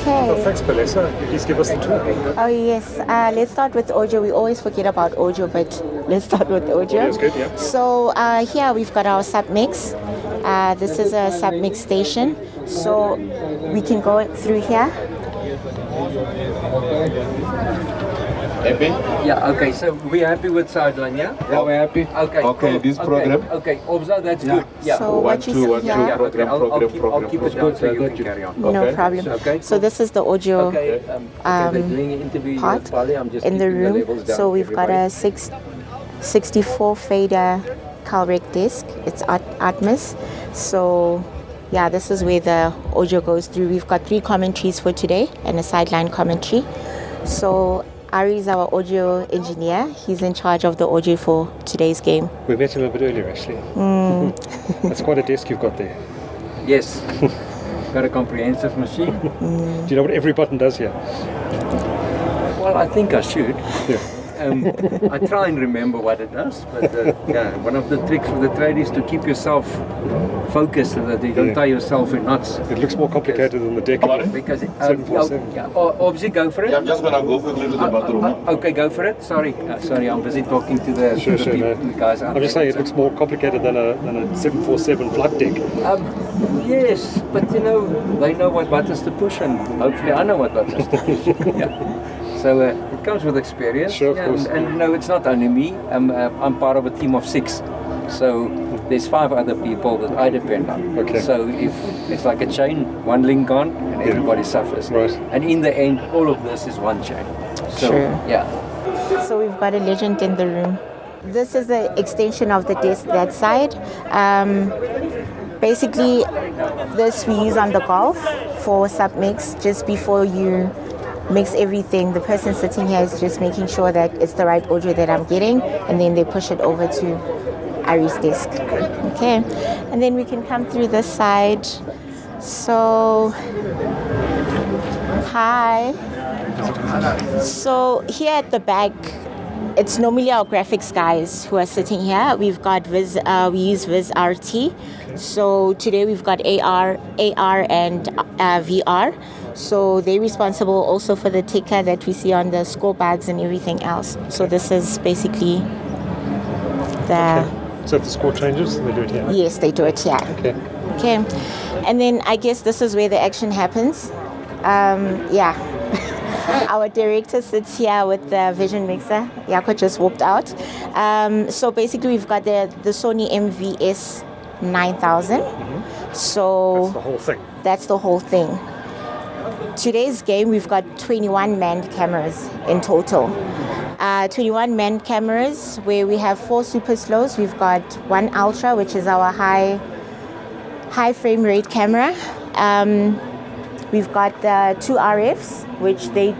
Okay. Well, thanks, Palesa. Please give us the tour. Oh, yes. Let's start with audio. We always forget about audio, but let's start with audio. Audio's good, yeah. So here we've got our submix. This is a submix station. So we can go through here. Happy? Yeah, okay, so we're happy with sideline, yeah? Yeah, we're happy. Okay, Okay, cool. this program. Okay, observe, that's good. Yeah. So what you see here, I'll keep it down so you can carry on. no Okay. problem. Okay, So this is the audio Okay, they're doing an interview part with Pali. I'm just in the keeping room. levels down, So we've got a 64 fader Calrec disc. It's Atmos. So yeah, this is where the audio goes through. We've got 3 commentaries for today and a sideline commentary. So Ari is our audio engineer. He's in charge of the audio for today's game. We met him a bit earlier, actually. That's quite a desk you've got there. Yes. Got a comprehensive machine. Do you know what every button does here? Well, I think I should. Yeah. I try and remember what it does, but yeah, one of the tricks for the trade is to keep yourself focused so that you don't tie yourself in knots. It looks more complicated than the deck. Because 747. Obviously, go for it. Yeah, I'm just gonna go quickly to the bathroom. Okay, go for it. Sorry, I'm busy talking to the, Sure, to the people, no. the guys. I'm just saying it looks more complicated than a 747 flight deck. Yes, but you know, they know what buttons to push, and hopefully I know what buttons to push. Yeah. So it comes with experience. Sure, of course. And you know, it's not only me. I'm part of a team of 6. So there's 5 other people that I depend on. Okay. So if it's like a chain, one link gone, and everybody suffers. Right. And in the end, all of this is one chain. So Sure. yeah. So we've got a legend in the room. This is the extension of the disc that side. Basically, this we use on the golf for submix just before you mix everything. The person sitting here is just making sure that it's the right audio that I'm getting, and then they push it over to Ari's desk. Okay, and then we can come through this side. So, hi. So here at the back, it's normally our graphics guys who are sitting here. We've got we use Viz RT. So today we've got AR and VR. So they're responsible also for the ticker that we see on the score bags and everything else. So this is basically the... So if the score changes, they do it here? Yes, they do it here. Okay. And then I guess this is where the action happens. Yeah. Our director sits here with the vision mixer. Yako just walked out. So basically we've got the Sony MVS 9000. So That's the whole thing. that's the whole thing. Today's game, we've got 21 manned cameras in total. 21 manned cameras where we have 4 super slows. We've got 1 ultra, which is our high frame rate camera. We've got the 2 RFs, which they've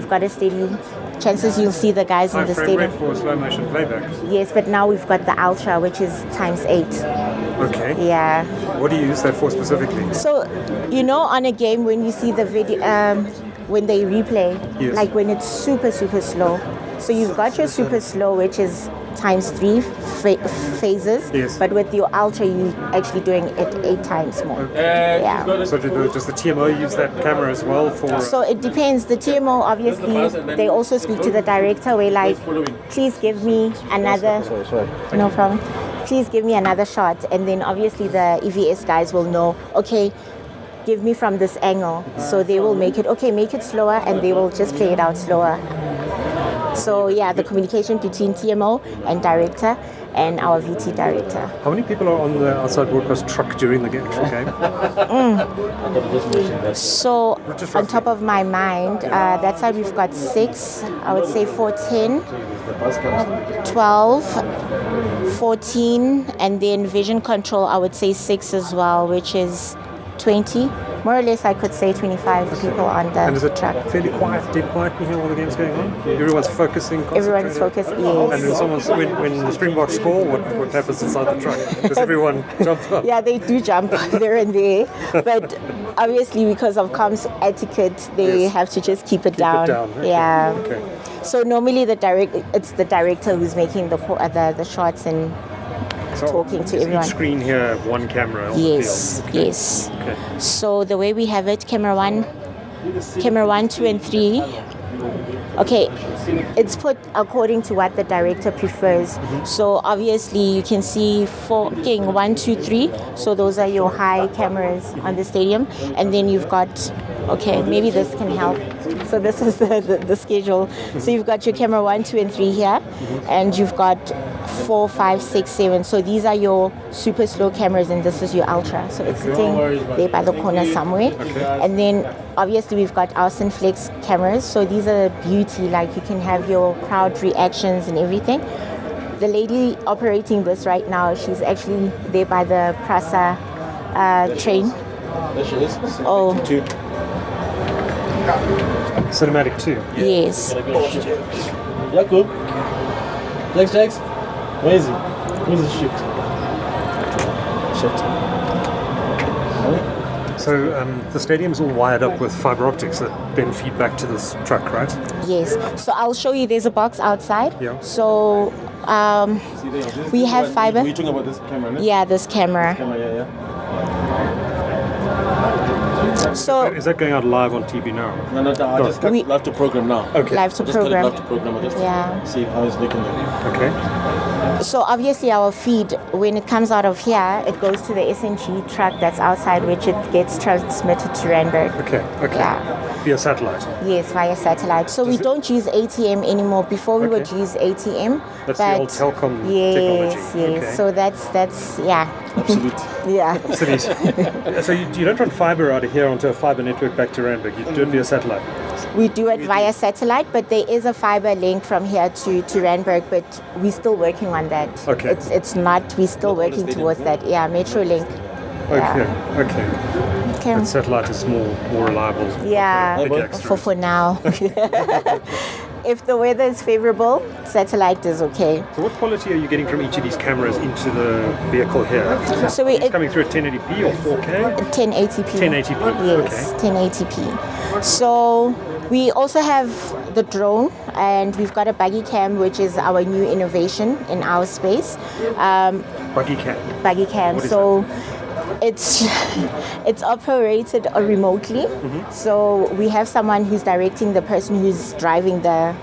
got a steady, chances you'll see the guys in the stadium. for slow motion playback. Yes, but now we've got the ultra, which is ×8. Okay. Yeah. What do you use that for specifically? So, you know, on a game when you see the video, when they replay, Yes. like when it's super, super slow. So you've got your super slow, which is ×3 phases. Yes. But with your ultra, you're actually doing it 8 times more. Yeah. So does the TMO use that camera as well for... So it depends. The TMO, obviously, they also speak to the director. We're like, please give me another... No problem. Please give me another shot. And then obviously the EVS guys will know, okay, give me from this angle. So they will make it slower, and they will just play it out slower. So yeah, the communication between TMO and director and our VT director. How many people are on the outside broadcast truck during the actual game? So on top of my mind, that side we've got 6, I would say 14, 12, 14, and then vision control, I would say 6 as well, which is 20. More or less, I could say 25 people on the And is it track. fairly quiet, dead quiet in here while the game's going on? Everyone's focusing, Everyone's concentrated? focused, yes. And when the Springboks score, what happens inside the truck? Does everyone jump up? Yeah, they do jump there and there, but obviously because of comms etiquette, they Yes. have to just keep it down. Okay. Yeah. Okay. So normally it's the director who's making the shots and talking to is everyone. Each screen here, one camera on Yes, the field. yes. Okay. So the way we have it, camera 1 camera 1, 2, and 3. Okay, it's put according to what the director prefers. So obviously you can see 1, 2, 3. So those are your high cameras on the stadium, and then you've got, okay, maybe this can help. So this is the schedule. So you've got your camera 1, 2, and 3 here, and you've got 4, 5, 6, 7. So these are your super slow cameras, and this is your ultra. So it's sitting there by the corner somewhere. And then obviously we've got our Flex cameras. So these are beauty, like you can have your crowd reactions and everything. The lady operating this right now, she's actually there by the Prasa train. There she is. Oh. Cinematic 2. Yes. Jakub. Jax. Where is he? Where's the shift? So the stadium's all wired up with fiber optics that then feed back to this truck, right? Yes. So I'll show you. There's a box outside. Yeah. So we have fiber. We're talking about this camera, no? Yeah, this camera. Yeah. So Is that going out live on TV now? No, I just cut live to program now. Okay. live to Just cut it program. live to program. I just Yeah. see how it's looking there. Okay. So obviously our feed, when it comes out of here, it goes to the SNG truck that's outside, which it gets transmitted to Randburg. Okay. Yeah. Via satellite. Yes, via satellite. So we don't use ATM anymore. Before we would Okay. use ATM. That's the old telecom yes, technology. Yes, Okay. So that's yeah. Absolutely. Yeah. Cities. So you don't run fiber out of here onto a fiber network back to Randburg. You do it via satellite. We do it via satellite, but there is a fiber link from here to Randburg, but we're still working on that. Okay. It's not, we're still working towards that. Yeah, Metrolink. Okay. Okay. And satellite is more reliable. Yeah, Big extras. for now. If the weather is favorable, satellite is okay. So what quality are you getting from each of these cameras into the vehicle here? So It's coming through at 1080p or 4K? 1080p. 1080p. Yes, 1080p. So we also have the drone, and we've got a buggy cam, which is our new innovation in our space. Buggy cam. Buggy cam. What is So it's operated remotely. So we have someone who's directing the person who's driving the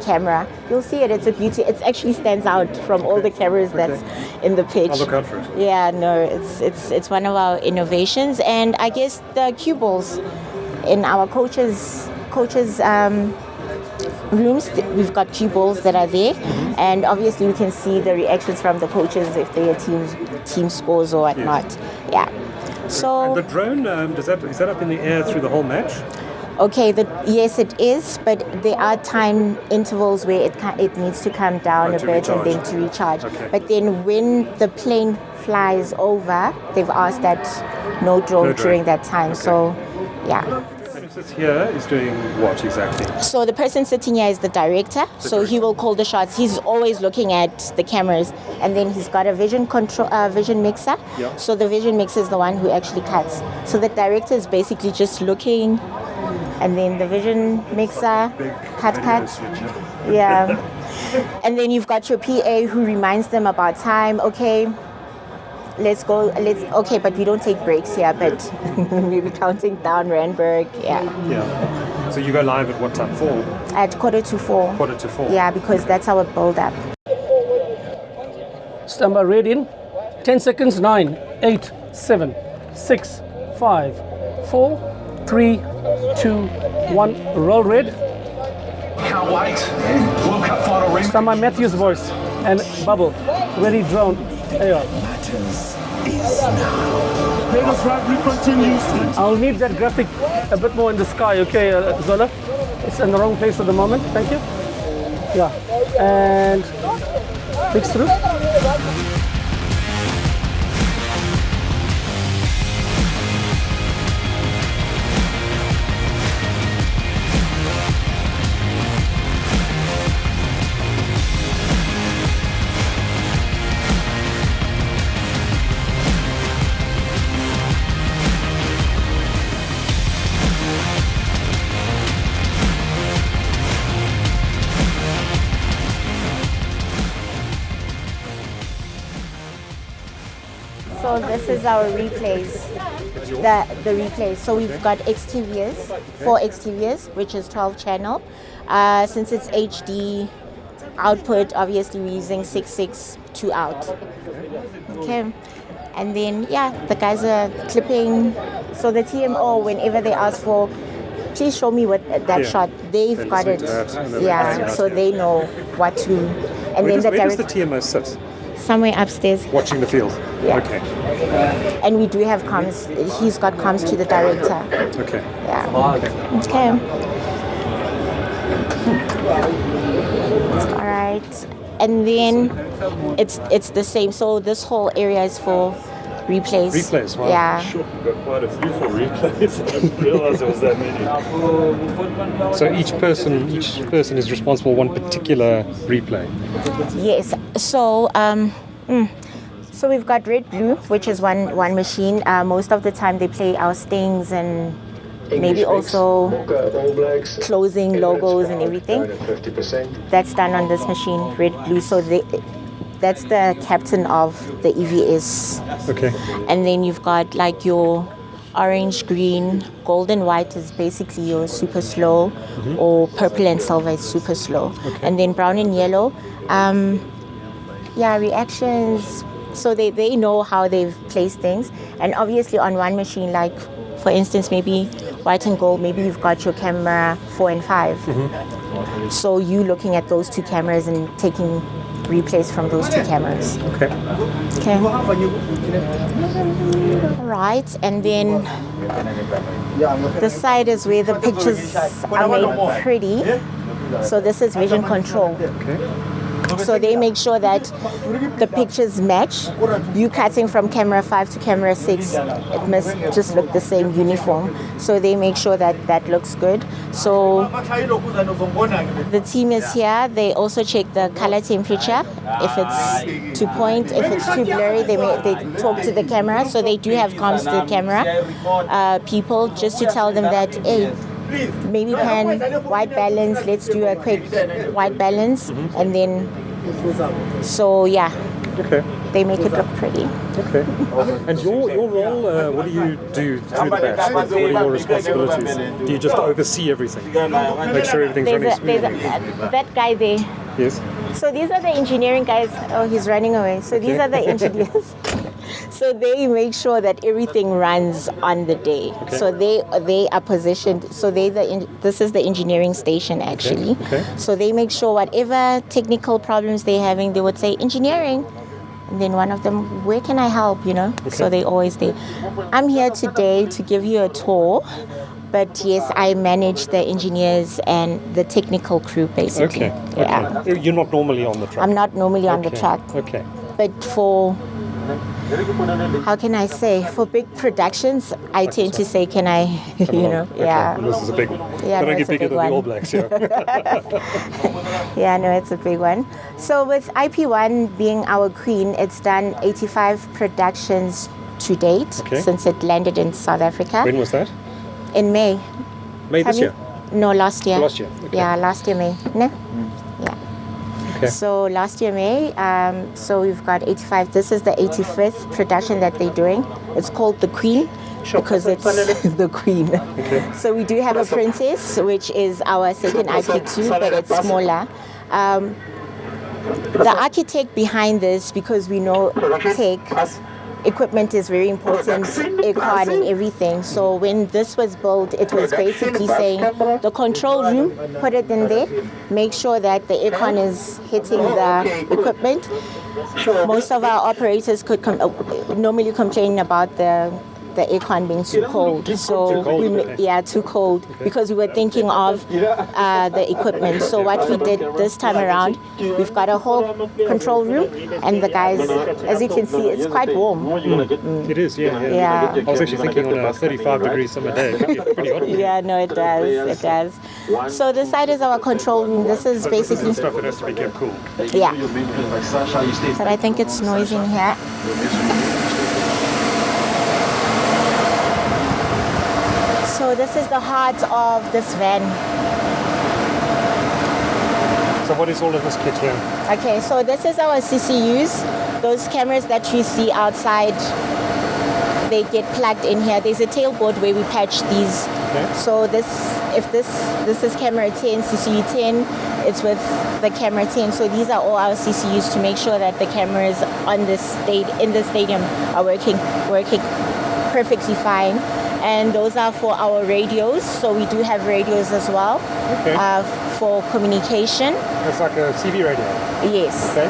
camera. You'll see it. It's a beauty. It actually stands out from all the cameras that's in the pitch. I'll look out for it. Yeah, no, it's one of our innovations, and I guess the cue balls in our coaches rooms. We've got cue balls that are there, and obviously we can see the reactions from the coaches if their team scores or whatnot. Yeah. So And the drone, is that up in the air through the whole match? okay, yes, it is, but there are time intervals where it needs to come down a to bit and recharge. then to recharge. Okay. But then when the plane flies over, they've asked that no drone No drone. during that time. Okay. So, yeah. And who sits here is doing what exactly? So the person sitting here is the director. So he will call the shots. He's always looking at the cameras, and then he's got a vision mixer. Yeah. So the vision mixer is the one who actually cuts. So the director is basically just looking, and then the vision mixer cut. Yeah. And then you've got your PA who reminds them about time. Okay, let's go. Okay, but we don't take breaks here. But we'll be counting down Randburg. Yeah. Yeah. So you go live at what time? 4? At 4:45. 4:45. Yeah, because that's our build-up. Stand by, ready in 10 seconds. 9, 8, 7, 6, 5, 4, 3, 2, 1. Roll red. Can't wait. World Cup final ring. Stand by, Matthew's voice and bubble. Ready, drone. There you are. Vegas rugby continues. I'll need that graphic a bit more in the sky, okay, Zola? It's in the wrong place at the moment. Thank you. Yeah. And mix through. So this is our replays. The replays. So we've got XTVs, 4 XTVs, which is 12 channel. Since it's HD output, obviously we're using 6.6 2 out. Okay. And then, the guys are clipping. So the TMO, whenever they ask for, please show me what that shot, they've got it. So they know what to. And Where then does the TMO sit? Somewhere upstairs. Watching the field? Yeah. Okay. And we do have comms. He's got comms to the director. Okay. Yeah. Okay. All right. And then it's the same. So this whole area is for replays. Replays, wow. Yeah. Sure, we've got quite a few for replays. I didn't realize there was that many. So each person is responsible for one particular replay. Yes. So so we've got red blue, which is one machine. Most of the time they play our stings and maybe also closing logos and everything. That's done on this machine, red blue. So that's the captain of the EVS. Okay. And then you've got like your orange, green, gold and white is basically your super slow, or purple and silver is super slow. Okay. And then brown and yellow, reactions. So they know how they've placed things. And obviously on one machine, like for instance, maybe white and gold, maybe you've got your camera 4 and 5. So you looking at those 2 cameras and taking replays from those 2 cameras. Okay. All right, and then the side is where the pictures are made pretty. So this is vision control. Okay. So they make sure that the pictures match. You cutting from camera 5 to camera 6, it must just look the same, uniform. So they make sure that that looks good. So the team is here. They also check the color temperature. If it's to point, if it's too blurry, they talk to the camera. So they do have comms to the camera people, just to tell them that, hey, maybe pan white balance, let's do a quick white balance, and then they make it look pretty. Okay. And your role, what do you do through the batch? What are your responsibilities? Do you just oversee everything? Make sure everything's running smoothly? That guy there. Yes. So these are the engineering guys. Oh, he's running away. So these are the engineers. So they make sure that everything runs on the day. Okay. So they are positioned. So this is the engineering station actually. Okay. So they make sure whatever technical problems they're having, they would say engineering. And then one of them, where can I help, Okay. So they always say, I'm here today to give you a tour. But yes, I manage the engineers and the technical crew basically. Okay. Yeah. You're not normally on the truck? I'm not normally on the truck. Okay. But for, how can I say, for big productions, I tend to say, can I, And this is a big one. Yeah, don't get bigger than the All Blacks, Yeah, no, it's a big one. So with IP1 being our queen, it's done 85 productions to date since it landed in South Africa. When was that? In May. May this year? No, last year. Last year. Okay. Yeah, last year May. No? Yeah. Okay. So last year May, so we've got 85. This is the 85th production that they're doing. It's called The Queen because it's the Queen. Okay. So we do have a Princess, which is our second IP2, but it's smaller. The architect behind this, because we know tech, equipment is very important, aircon and everything. So when this was built, it was basically saying the control room, put it in there, make sure that the aircon is hitting the equipment. Most of our operators could normally complain about the aircon being too cold. Too cold, because we were thinking of the equipment. So what we did this time around, we've got a whole control room, and the guys, as you can see, it's quite warm. It is, yeah. I was actually thinking on a 35-degree summer day, it could be pretty hot. Yeah, no, it does. So this side is our control room. This is basically stuff that has to be kept cool. Yeah. But I think it's noisy in here. So this is the heart of this van. So what is all of this kit here? Okay, so this is our CCUs, those cameras that you see outside they get plugged in here. There's a tailboard where we patch these. Okay. So this is camera 10, CCU 10. It's with the camera 10. So these are all our CCUs to make sure that the cameras in the stadium are working perfectly fine. And those are for our radios. So we do have radios as well. Okay. For communication. It's like a CB radio. Yes. Okay.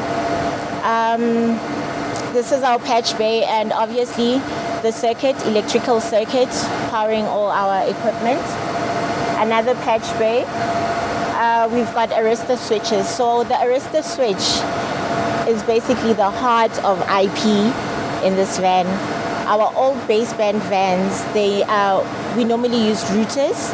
This is our patch bay, and obviously the electrical circuit powering all our equipment. Another patch bay. We've got arista switches. So the arista switch is basically the heart of IP in this van. Our old baseband vans, we normally used routers,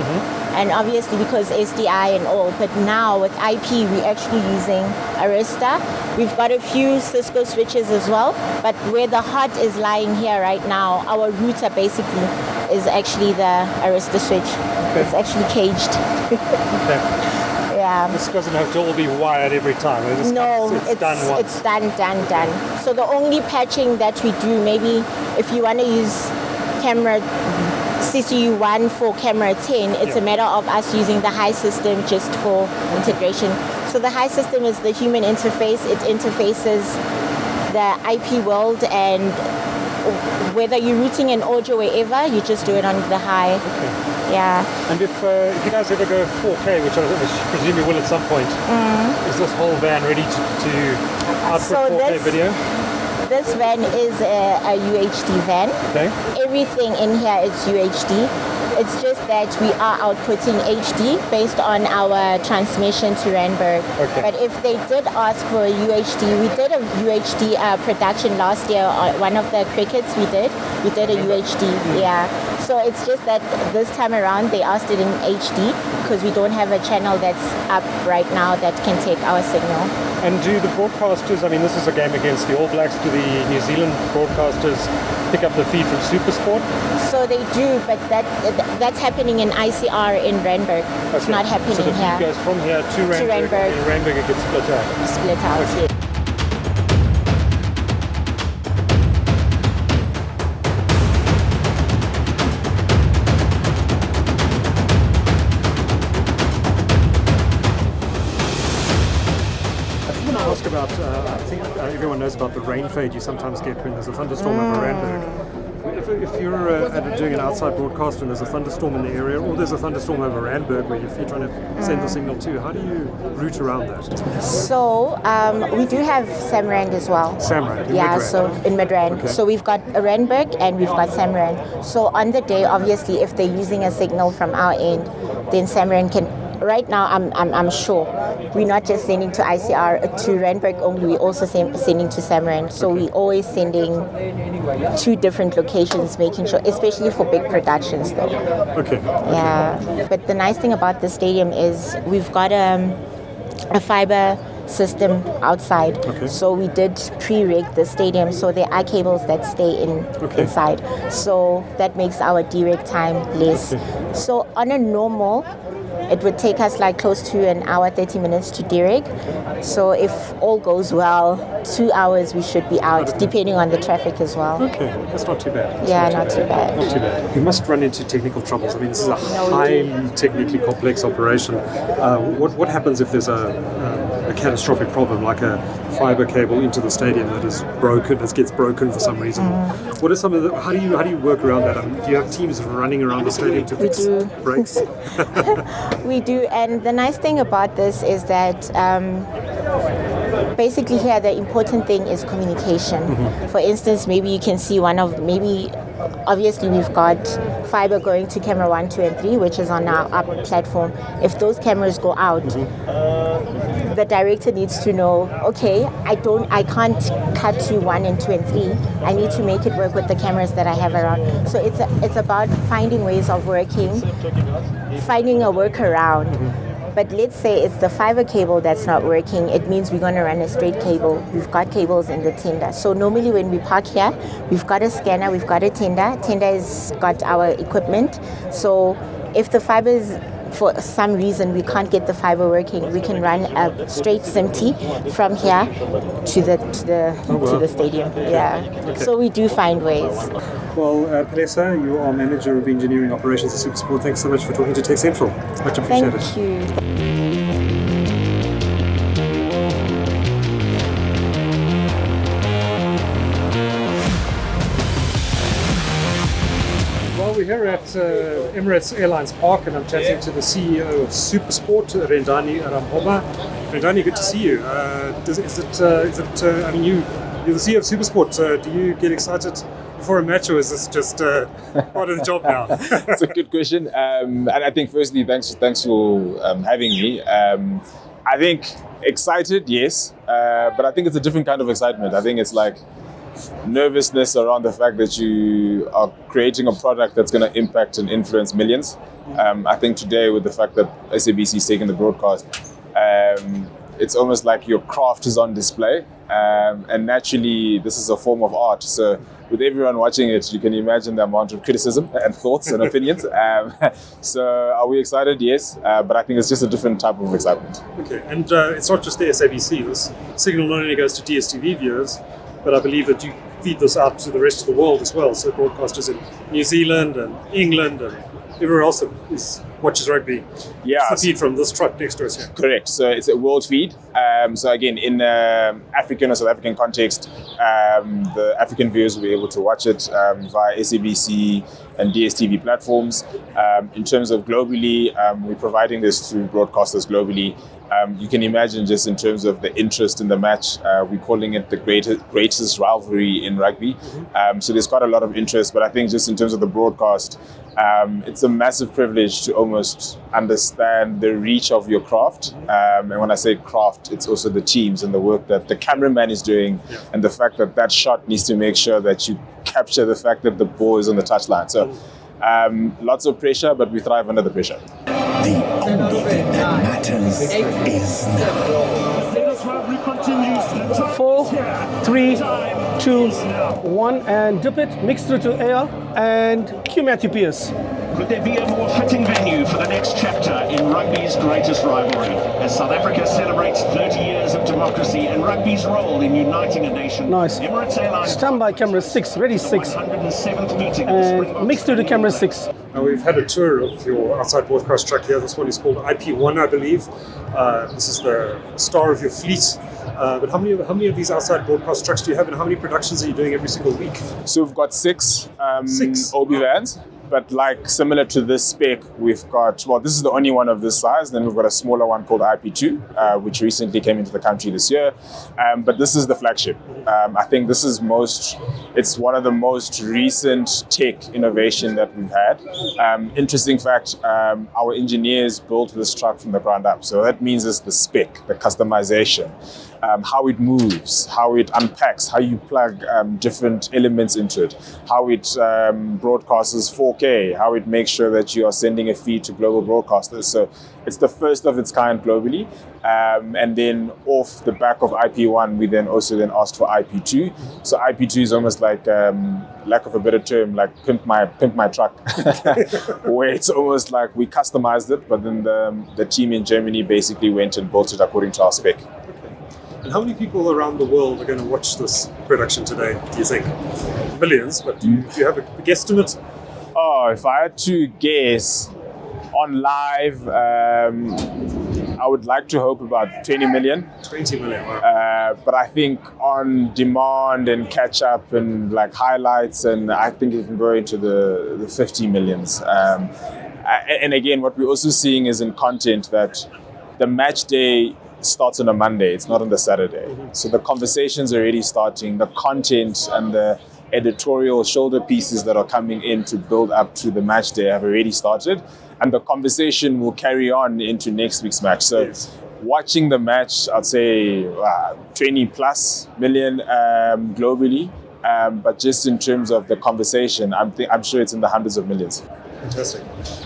and obviously because SDI and all, but now with IP, we're actually using Arista. We've got a few Cisco switches as well, but where the heart is lying here right now, our router basically is actually the Arista switch. Okay. It's actually caged. Okay. Yeah. This doesn't have to all be wired every time. It's done once. It's done. So the only patching that we do, maybe if you want to use camera CCU 1 for camera 10, it's a matter of us using the high system just for integration. So the high system is the human interface. It interfaces the IP world, and whether you're routing an audio wherever, you just do it on the high. Okay. Yeah. And if you guys ever go 4K, which I presume you will at some point, is this whole van ready to output 4K video? This van is a UHD van. Okay. Everything in here is UHD. It's just that we are outputting HD based on our transmission to Randburg. Okay. But if they did ask for a UHD, we did a UHD production last year. One of the crickets we did a UHD. Yeah. So it's just that this time around they asked it in HD because we don't have a channel that's up right now that can take our signal. And do the broadcasters, I mean, this is a game against the All Blacks, do the New Zealand broadcasters pick up the feed from SuperSport? So they do, but that's happening in ICR in Randburg. It's not happening here. So the feed goes from here to Randburg, and in Randburg it gets split out? Split out, okay. Yeah. About, I think everyone knows about the rain fade you sometimes get when there's a thunderstorm over Randburg. If you're doing an outside broadcast and there's a thunderstorm in the area, or there's a thunderstorm over Randburg where if you're trying to send the signal to, how do you route around that? So we do have Samrand as well. Samrand? Yeah, so in Midrand. Okay. So we've got Randburg and we've got Samrand. So on the day, obviously, if they're using a signal from our end, then Samrand can. Right now, I'm sure we're not just sending to ICR to Randburg only. We're also sending to Samrand. So we're always sending to different locations, making sure, especially for big productions, though. Okay. Yeah. But the nice thing about the stadium is we've got a fiber system outside. Okay. So we did pre-rig the stadium, so there are cables that stay inside. So that makes our de-rig time less. Okay. So on a normal, it would take us like close to an hour, 30 minutes to de-rig. So if all goes well, 2 hours we should be out, depending on the traffic as well. Okay, that's not too bad. Not too bad. Not too bad. You must run into technical troubles. I mean, this is a highly technically complex operation. What happens if there's a catastrophic problem, like a fiber cable into the stadium that is broken, that gets broken for some reason? What are some of the? How do you work around that? Do you have teams running around the stadium to fix breaks? We do, and the nice thing about this is that basically here the important thing is communication. For instance, maybe you can see obviously we've got fiber going to camera 1, 2, and 3, which is on our up platform. If those cameras go out, the director needs to know, okay, I can't cut to 1 and 2 and 3. I need to make it work with the cameras that I have around. So it's about finding ways of working, finding a workaround. But let's say it's the fiber cable that's not working. It means we're going to run a straight cable. We've got cables in the tender. So normally when we park here, we've got a scanner, we've got a tender. Tender has got our equipment. So if the fiber for some reason we can't get the fiber working, we can run a straight SIMT from here to the stadium. Yeah. So we do find ways. Well, Pelesa, you are Manager of Engineering Operations at SuperSport. Thanks so much for talking to TechCentral. Much appreciated. Thank you. Well, we're here at Emirates Airline Park, and I'm chatting to the CEO of SuperSport, Rendani Ramhoba. Rendani, good to see you. I mean, you're the CEO of SuperSport. Do you get excited before a match, or is this just part of the job now? It's a good question. And I think firstly, thanks for having me. I think excited, yes, but I think it's a different kind of excitement. I think it's like nervousness around the fact that you are creating a product that's going to impact and influence millions. I think today, with the fact that SABC is taking the broadcast, it's almost like your craft is on display, and naturally this is a form of art. So with everyone watching it, you can imagine the amount of criticism and thoughts and opinions. So are we excited? Yes, but I think it's just a different type of excitement. Okay, and it's not just the SABC. This signal not only goes to DSTV viewers, but I believe that you feed this out to the rest of the world as well. So broadcasters in New Zealand and England and everywhere else that watches rugby. Yeah. It's the feed from this truck next to us here. Correct. So it's a world feed. So again, in African or South African context, the African viewers will be able to watch it via SABC and DSTV platforms. In terms of globally, we're providing this to broadcasters globally. You can imagine just in terms of the interest in the match, we're calling it the greatest rivalry in rugby. So there's quite a lot of interest, but I think just in terms of the broadcast, it's a massive privilege to almost understand the reach of your craft. And when I say craft, it's also the teams and the work that the cameraman is doing, and the fact that that shot needs to make sure that you capture the fact that the ball is on the touchline. So lots of pressure, but we thrive under the pressure. The only thing that matters is now. 4, 3, 2, 1, and dip it, mix through to air, and cue Matthew Pierce. Could there be a more fitting venue for the next chapter in rugby's greatest rivalry, as South Africa celebrates 30 years of democracy and rugby's role in uniting a nation? Nice. Emirates Airline Stand by camera 6, ready 6, 107th meeting of the and Springboks. mix through to camera 6. We've had a tour of your outside broadcast truck here. This one is called IP1, I believe. This is the star of your fleet. But how many of these outside broadcast trucks do you have, and how many productions are you doing every single week? So we've got six OB vans. But like similar to this spec, we've got, well, this is the only one of this size. Then we've got a smaller one called IP2, which recently came into the country this year. But this is the flagship. I think this is it's one of the most recent tech innovation that we've had. Interesting fact, our engineers built this truck from the ground up. So that means it's the spec, the customization, how it moves, how it unpacks, how you plug different elements into it, how it broadcasts 4K, how it makes sure that you are sending a feed to global broadcasters. So it's the first of its kind globally. And then off the back of IP1, we then also asked for IP2. So IP2 is almost like, lack of a better term, like pimp my truck, where it's almost like we customized it, but then the team in Germany basically went and built it according to our spec. And how many people around the world are going to watch this production today, do you think? Millions, but do you have a guesstimate? Oh, if I had to guess, on live, I would like to hope about 20 million. 20 million, wow. But I think on demand and catch up and like highlights, and I think it can go into the 50 millions. And again, what we're also seeing is in content that the match day starts on a Monday, it's not on the Saturday. So the conversations are already starting, the content and the editorial shoulder pieces that are coming in to build up to the match day have already started, and the conversation will carry on into next week's match. So watching the match, I'd say 20 plus million globally, but just in terms of the conversation, I'm sure it's in the hundreds of millions. Fantastic.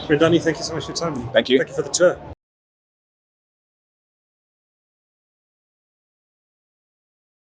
Rendani, thank you so much for your time. Thank you. Thank you for the tour.